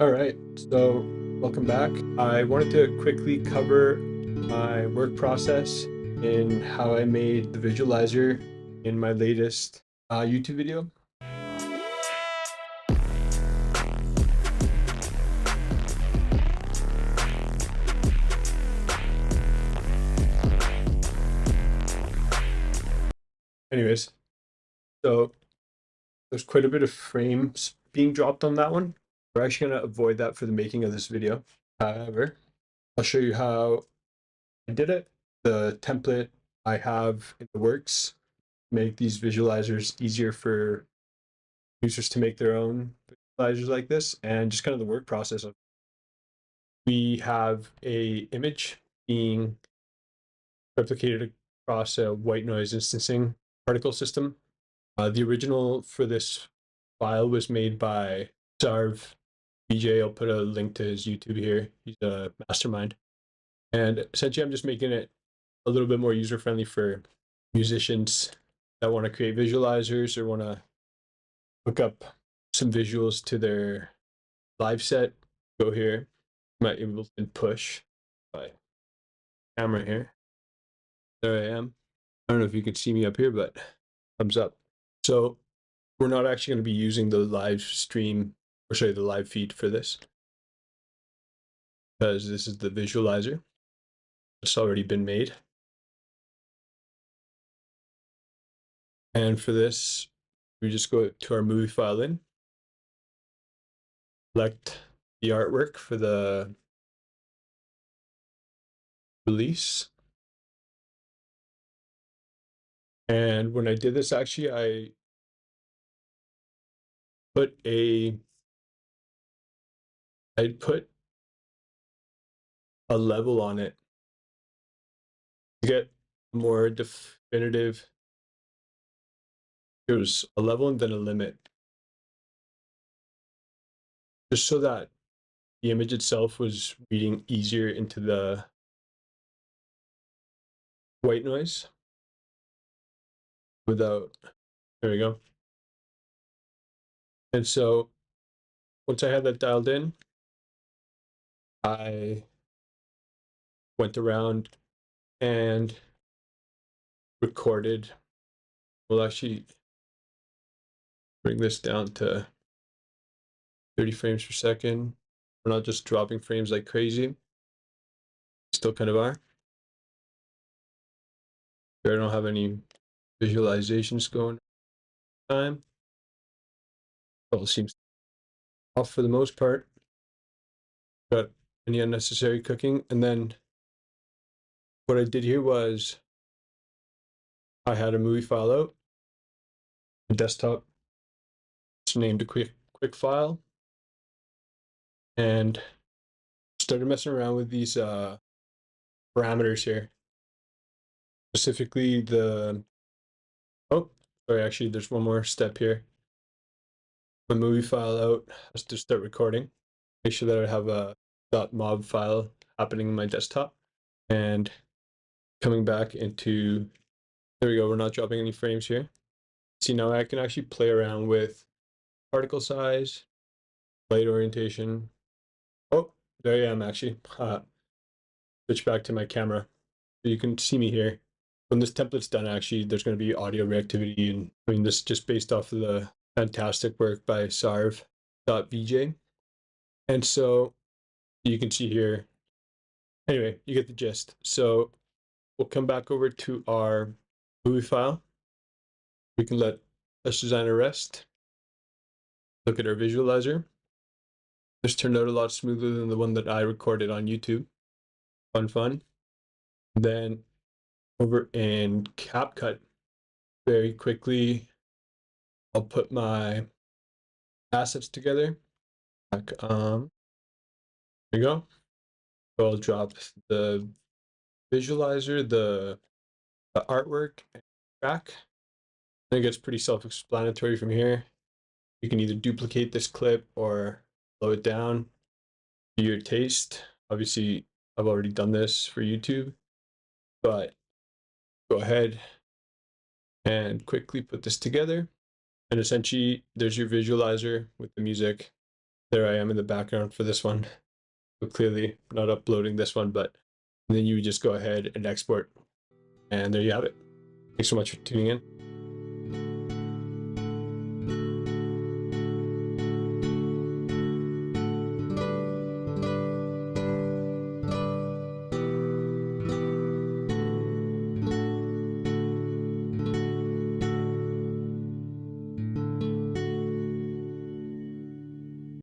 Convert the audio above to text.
All right, so welcome back. I wanted to quickly cover my work process and how I made the visualizer in my latest YouTube video. Anyways, so there's quite a bit of frames being dropped on that one. We're actually going to avoid that for the making of this video. However, I'll show you how I did it, the template I have in the works, make these visualizers easier for users to make their own visualizers like this, and just kind of the work process of. We have a image being replicated across a white noise instancing particle system. The original for this file was made by Sarv BJ. I'll put a link to his YouTube here. He's a mastermind. And essentially, I'm just making it a little bit more user-friendly for musicians that want to create visualizers or want to hook up some visuals to their live set. Go here, my Ableton push by camera here. There I am. I don't know if you can see me up here, but thumbs up. So we're not actually going to be using the live stream, or sorry, the live feed for this, because this is the visualizer. It's already been made. And for this, we just go to our movie file in, select the artwork for the release. And when I did this, actually, I put a level on it to get more definitive. There was a level and then a limit, just so that the image itself was reading easier into the white noise without, there we go. And so once I had that dialed in, I went around and recorded. We'll actually bring this down to 30 frames per second. We're not just dropping frames like crazy. Still kind of are. Here I don't have any visualizations going time. All seems off for the most part. Got any unnecessary cooking. And then what I did here was I had a movie file out, a desktop. It's named a quick file, and started messing around with these parameters here. Specifically the, oh, sorry, actually there's one more step here. My movie file out has to start recording. Make sure that I have a .mob file happening in my desktop, and coming back into, there we go, we're not dropping any frames here. See, now I can actually play around with particle size, light orientation. Oh, there I am actually. Switch back to my camera so you can see me here. When this template's done, actually, there's going to be audio reactivity, and I mean, this is just based off of the fantastic work by Sarv.vj. And so you can see here, anyway, you get the gist. So we'll come back over to our movie file. We can let TouchDesigner rest. Look at our visualizer. This turned out a lot smoother than the one that I recorded on YouTube. Fun. Then over in CapCut, very quickly, I'll put my assets together. There you go. So I'll drop the visualizer, the artwork, and track. I think it's pretty self-explanatory from here. You can either duplicate this clip or slow it down to your taste. Obviously, I've already done this for YouTube, but go ahead and quickly put this together. And essentially, there's your visualizer with the music. there I am in the background for this one. So clearly not uploading this one, but then you would just go ahead and export. And there you have it. Thanks so much for tuning in.